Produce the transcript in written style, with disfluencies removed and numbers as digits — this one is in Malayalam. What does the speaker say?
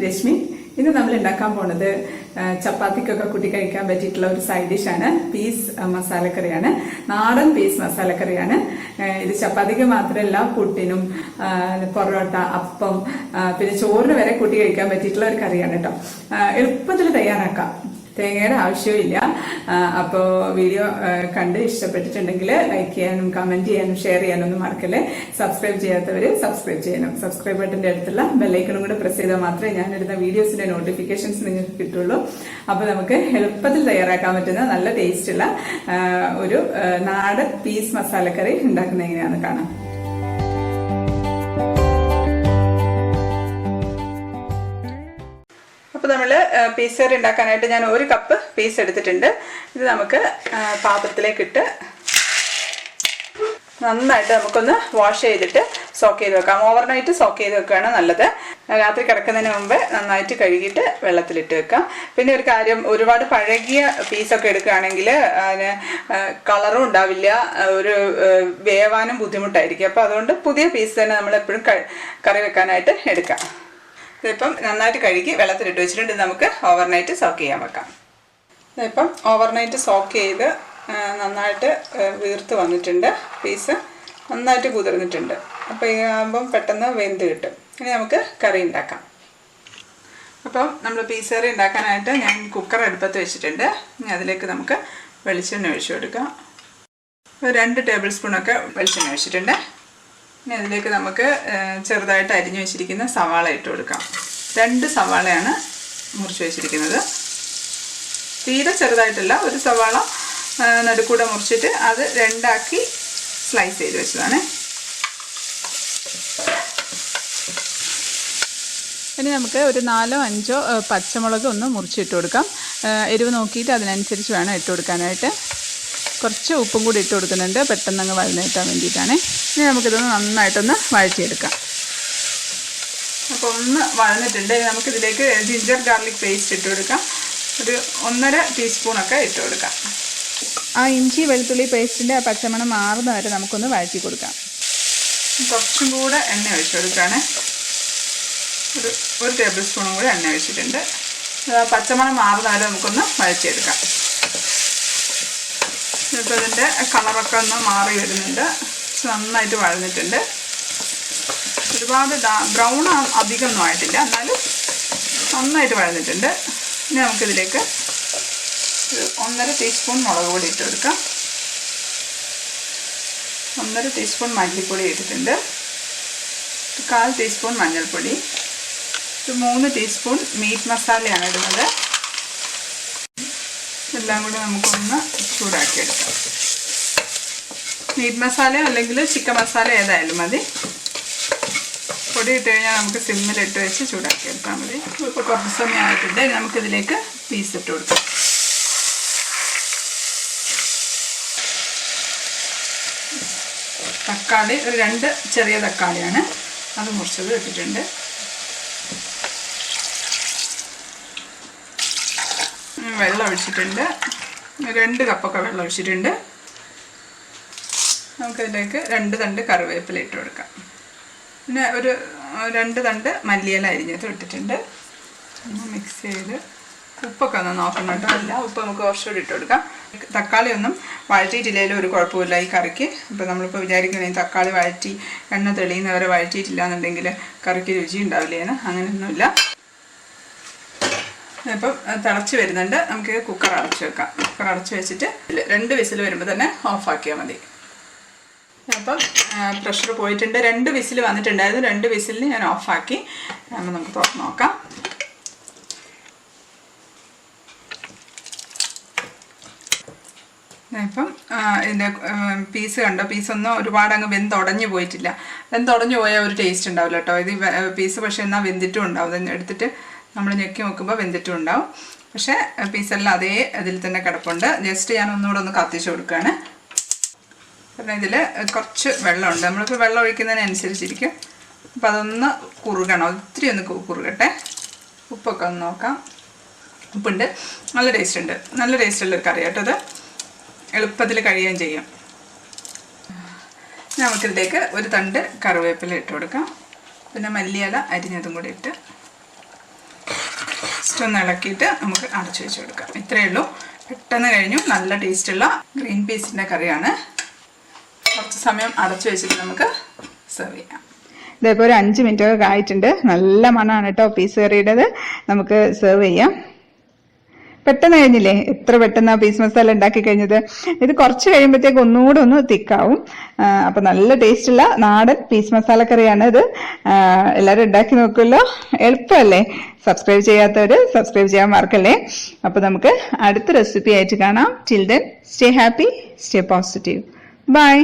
ദിവ്യലക്ഷ്മി. ഇന്ന് നമ്മൾ ഉണ്ടാക്കാൻ പോണത് ചപ്പാത്തിക്കൊക്കെ കൂട്ടി കഴിക്കാൻ പറ്റിയിട്ടുള്ള ഒരു സൈഡ് ഡിഷാണ്. പീസ് മസാലക്കറിയാണ്, നാടൻ പീസ് മസാലക്കറിയാണ്. ഇത് ചപ്പാത്തിക്ക് മാത്രമല്ല, പുട്ടിനും പൊറോട്ട, അപ്പം, പിന്നെ ചോറിന് വരെ കൂട്ടി കഴിക്കാൻ പറ്റിയിട്ടുള്ള ഒരു കറിയാണ് കേട്ടോ. എളുപ്പത്തിൽ തയ്യാറാക്കാം, തേങ്ങയുടെ ആവശ്യമില്ല. അപ്പോൾ വീഡിയോ കണ്ട് ഇഷ്ടപ്പെട്ടിട്ടുണ്ടെങ്കിൽ ലൈക്ക് ചെയ്യാനും കമന്റ് ചെയ്യാനും ഷെയർ ചെയ്യാനൊന്നും മറക്കല്ലേ. സബ്സ്ക്രൈബ് ചെയ്യാത്തവർ സബ്സ്ക്രൈബ് ചെയ്യണം. സബ്സ്ക്രൈബ് ബട്ടന്റെ അടുത്തുള്ള ബെല്ലൈക്കണും കൂടെ പ്രസ് ചെയ്താൽ മാത്രമേ ഞാനിടുന്ന വീഡിയോസിന്റെ നോട്ടിഫിക്കേഷൻസ് നിങ്ങൾക്ക് കിട്ടുള്ളൂ. അപ്പോൾ നമുക്ക് എളുപ്പത്തിൽ തയ്യാറാക്കാൻ പറ്റുന്ന നല്ല ടേസ്റ്റുള്ള ഒരു നാടൻ പീസ് മസാലക്കറി ഉണ്ടാക്കുന്നത് എങ്ങനെയാണെന്ന് കാണാം. അപ്പോൾ നമ്മൾ പീസ് കറി ഉണ്ടാക്കാനായിട്ട് ഞാൻ 1 കപ്പ് പീസ് എടുത്തിട്ടുണ്ട്. ഇത് നമുക്ക് പാത്രത്തിലേക്കിട്ട് നന്നായിട്ട് നമുക്കൊന്ന് വാഷ് ചെയ്തിട്ട് സോക്ക് ചെയ്ത് വെക്കാം. ഓവർനൈറ്റ് സോക്ക് ചെയ്ത് വെക്കുകയാണ് നല്ലത്. രാത്രി കിടക്കുന്നതിന് മുമ്പ് നന്നായിട്ട് കഴുകിയിട്ട് വെള്ളത്തിലിട്ട് വെക്കാം. പിന്നെ ഒരു കാര്യം, ഒരുപാട് പഴകിയ പീസൊക്കെ എടുക്കുകയാണെങ്കിൽ അതിന് കളറും ഉണ്ടാവില്ല, ഒരു വേവാനും ബുദ്ധിമുട്ടായിരിക്കും. അപ്പോൾ അതുകൊണ്ട് പുതിയ പീസ് തന്നെ നമ്മൾ എപ്പോഴും കറി വെക്കാനായിട്ട് എടുക്കാം. ഇതിപ്പം നന്നായിട്ട് കഴുകി വെള്ളത്തിലിട്ട് വെച്ചിട്ടുണ്ട്. നമുക്ക് ഓവർനൈറ്റ് സോക്ക് ചെയ്യാൻ വെക്കാം. ഇതിപ്പം ഓവർനൈറ്റ് സോക്ക് ചെയ്ത് നന്നായിട്ട് വീർത്ത് വന്നിട്ടുണ്ട്. പീസ് നന്നായിട്ട് കുതിർന്നിട്ടുണ്ട്. അപ്പോൾ ഈ ആകുമ്പം പെട്ടെന്ന് വെന്ത് കിട്ടും. ഇനി നമുക്ക് കറി ഉണ്ടാക്കാം. അപ്പം നമ്മൾ പീസ് കറി ഉണ്ടാക്കാനായിട്ട് ഞാൻ കുക്കർ അടുപ്പത്ത് വെച്ചിട്ടുണ്ട്. ഇനി അതിലേക്ക് നമുക്ക് വെളിച്ചെണ്ണ ഒഴിച്ചു കൊടുക്കാം. 2 ടേബിൾ സ്പൂണൊക്കെ വെളിച്ചെണ്ണ ഒഴിച്ചിട്ടുണ്ട്. ഇനി അതിലേക്ക് നമുക്ക് ചെറുതായിട്ട് അരിഞ്ഞു വെച്ചിരിക്കുന്ന സവാള ഇട്ട് കൊടുക്കാം. 2 സവാളയാണ് മുറിച്ച് വെച്ചിരിക്കുന്നത്. തീരെ ചെറുതായിട്ടല്ല, ഒരു സവാള നടുക്കൂടെ മുറിച്ചിട്ട് അത് 2ആക്കി സ്ലൈസ് ചെയ്ത് വെച്ചതാണ്. ഇനി നമുക്ക് ഒരു 4-5 പച്ചമുളക് ഒന്ന് മുറിച്ചിട്ട് കൊടുക്കാം. എരിവ് നോക്കിയിട്ട് അതിനനുസരിച്ച് വേണം ഇട്ട് കൊടുക്കാനായിട്ട്. കുറച്ച് ഉപ്പും കൂടി ഇട്ട് കൊടുക്കുന്നുണ്ട്, പെട്ടെന്ന് അങ്ങ് വഴഞ്ഞിട്ടാൻ വേണ്ടിയിട്ടാണ്. ഇനി നമുക്കിതൊന്ന് നന്നായിട്ടൊന്ന് വഴറ്റിയെടുക്കാം. അപ്പോൾ ഒന്ന് വഴന്നിട്ടുണ്ട്. നമുക്കിതിലേക്ക് ജിഞ്ചർ ഗാർലിക് പേസ്റ്റ് ഇട്ട് കൊടുക്കാം. ഒരു 1.5 ടീസ്പൂണൊക്കെ ഇട്ട് കൊടുക്കാം. ആ ഇഞ്ചി വെളുത്തുള്ളി പേസ്റ്റിൻ്റെ ആ പച്ചമണം മാറുന്ന വരെ നമുക്കൊന്ന് വഴറ്റി കൊടുക്കാം. കുറച്ചും കൂടെ എണ്ണ ഒഴിച്ചു കൊടുക്കുകയാണ്. ഒരു ടേബിൾ സ്പൂണും കൂടെ എണ്ണ ഒഴിച്ചിട്ടുണ്ട്. പച്ചമണം മാറുന്ന വരെ നമുക്കൊന്ന് വഴറ്റിയെടുക്കാം. ഇപ്പോൾ ഇതിൻ്റെ കളറൊക്കെ ഒന്ന് മാറി വരുന്നുണ്ട്. നന്നായിട്ട് വഴന്നിട്ടുണ്ട്. ഒരുപാട് ബ്രൗൺ അധികമൊന്നും ആയിട്ടില്ല, എന്നാലും നന്നായിട്ട് വഴന്നിട്ടുണ്ട്. ഇനി നമുക്കിതിലേക്ക് 1.5 ടീസ്പൂൺ മുളക് പൊടി ഇട്ട് കൊടുക്കാം. 1.5 ടീസ്പൂൺ മല്ലിപ്പൊടി ഇട്ടിട്ടുണ്ട്. 1/4 ടീസ്പൂൺ മഞ്ഞൾപ്പൊടി. 3 ടീസ്പൂൺ മീറ്റ് മസാലയാണ് ഇടുന്നത്. എല്ലാം കൂടെ നമുക്കൊന്ന് ചൂടാക്കിയെടുക്കാം. മീറ്റ് മസാല അല്ലെങ്കിൽ ചിക്കൻ മസാല ഏതായാലും മതി. പൊടി ഇട്ട് കഴിഞ്ഞാൽ നമുക്ക് സിമ്മിലിട്ട് വെച്ച് ചൂടാക്കിയെടുത്താൽ മതി. ഇപ്പോൾ കുറച്ച് സമയം ആയിട്ടുണ്ട്. നമുക്കിതിലേക്ക് പീസ് ഇട്ട് കൊടുക്കാം. തക്കാളി ഒരു 2 ചെറിയ തക്കാളിയാണ്, അത് മുറിച്ചത് ഇട്ടിട്ടുണ്ട്. വെള്ളം ഒഴിച്ചിട്ടുണ്ട്. 2 കപ്പൊക്കെ വെള്ളം ഒഴിച്ചിട്ടുണ്ട്. നമുക്കതിലേക്ക് 2 തണ്ട് കറിവേപ്പില ഇട്ട് കൊടുക്കാം. പിന്നെ ഒരു 2 തണ്ട് മല്ലിയില അരിഞ്ഞത് ഇട്ടിട്ടുണ്ട്. മിക്സ് ചെയ്ത് ഉപ്പൊക്കെ ഒന്ന് നോക്കണം കേട്ടോ. അല്ല ഉപ്പ് നമുക്ക് കുറച്ചുകൂടി ഇട്ട് കൊടുക്കാം. തക്കാളി ഒന്നും വഴറ്റിയിട്ടില്ലെങ്കിലും ഒരു കുഴപ്പമില്ല ഈ കറിക്ക്. ഇപ്പോൾ നമ്മളിപ്പോൾ വിചാരിക്കുന്നത് തക്കാളി വഴറ്റി എണ്ണ തെളിയുന്നവരെ വഴറ്റിയിട്ടില്ല എന്നുണ്ടെങ്കിൽ കറിക്ക് രുചി ഉണ്ടാവില്ലേന്ന്. അങ്ങനെയൊന്നുമില്ല. ഇപ്പം തിളച്ച് വരുന്നുണ്ട്. നമുക്ക് കുക്കർ അടച്ച് വെക്കാം. കുക്കർ അടച്ച് വെച്ചിട്ട് 2 വിസിൽ വരുമ്പോൾ തന്നെ ഓഫാക്കിയാൽ മതി. അപ്പം പ്രഷർ പോയിട്ടുണ്ട്. 2 വിസിൽ വന്നിട്ടുണ്ടായിരുന്നു. 2 വിസിലിന് ഞാൻ ഓഫാക്കി. അപ്പോൾ നമുക്ക് തുറന്ന് നോക്കാം. ഇപ്പം ഇതിൻ്റെ പീസ് കണ്ടോ, പീസൊന്നും ഒരുപാട് അങ്ങ് വെന്തുടഞ്ഞു പോയിട്ടില്ല. വെന്തുടഞ്ഞു പോയാൽ ഒരു ടേസ്റ്റ് ഉണ്ടാവില്ല കേട്ടോ. ഇത് പീസ് പക്ഷേ എന്നാൽ വെന്തിട്ടും ഉണ്ടാവും. ഇത് എടുത്തിട്ട് നമ്മൾ ഞെക്കി നോക്കുമ്പോൾ വെന്തിട്ടും ഉണ്ടാവും. പക്ഷേ പീസെല്ലാം അതേ അതിൽ തന്നെ കിടപ്പുണ്ട്. ജസ്റ്റ് ഞാൻ ഒന്നുകൂടെ ഒന്ന് കത്തിച്ച് കൊടുക്കുകയാണ്. കാരണം ഇതിൽ കുറച്ച് വെള്ളമുണ്ട്. നമ്മളിപ്പോൾ വെള്ളം ഒഴിക്കുന്നതിനനുസരിച്ചിരിക്കും. അപ്പോൾ അതൊന്ന് കുറുകണം, ഒത്തിരി ഒന്ന് കുറുകട്ടെ. ഉപ്പൊക്കെ ഒന്ന് നോക്കാം. ഉപ്പുണ്ട്, നല്ല ടേസ്റ്റ് ഉണ്ട്. നല്ല ടേസ്റ്റുള്ളൊരു കറി കേട്ടോ. അത് എളുപ്പത്തിൽ കഴിയുകയും ചെയ്യും. നമുക്കിതിലേക്ക് 1 തണ്ട് കറിവേപ്പില ഇട്ട് കൊടുക്കാം. പിന്നെ മല്ലിയില അരിഞ്ഞതും കൂടി ഇട്ട് ജസ്റ്റ് ഒന്ന് ഇളക്കിയിട്ട് നമുക്ക് അടച്ചു വെച്ച് കൊടുക്കാം. ഇത്രയേ ഉള്ളൂ. പെട്ടെന്ന് കഴിഞ്ഞു. നല്ല ടേസ്റ്റുള്ള ഗ്രീൻ പീസിൻ്റെ കറിയാണ്. കുറച്ച് സമയം അടച്ചു വെച്ചിട്ട് നമുക്ക് സെർവ് ചെയ്യാം. ഇതേപോലെ ഒരു 5 മിനിറ്റ് ഒക്കെ ആയിട്ടുണ്ട്. നല്ല മണമാണ് കേട്ടോ പീസ് കറിയുടേത്. നമുക്ക് സെർവ് ചെയ്യാം. പെട്ടെന്ന് കഴിഞ്ഞില്ലേ? എത്ര പെട്ടെന്ന് പീസ് മസാല ഉണ്ടാക്കി കഴിഞ്ഞത്. ഇത് കുറച്ച് കഴിയുമ്പോഴത്തേക്ക് ഒന്നുകൂടെ ഒന്ന് തിക്കാവും. അപ്പം നല്ല ടേസ്റ്റുള്ള നാടൻ പീസ് മസാല കറിയാണ് ഇത്. എല്ലാവരും ഉണ്ടാക്കി നോക്കുമല്ലോ. എളുപ്പമല്ലേ? സബ്സ്ക്രൈബ് ചെയ്യാത്തവർ സബ്സ്ക്രൈബ് ചെയ്യാൻ മറക്കല്ലേ. അപ്പം നമുക്ക് അടുത്ത റെസിപ്പി ആയിട്ട് കാണാം. Till then stay happy, stay positive. By.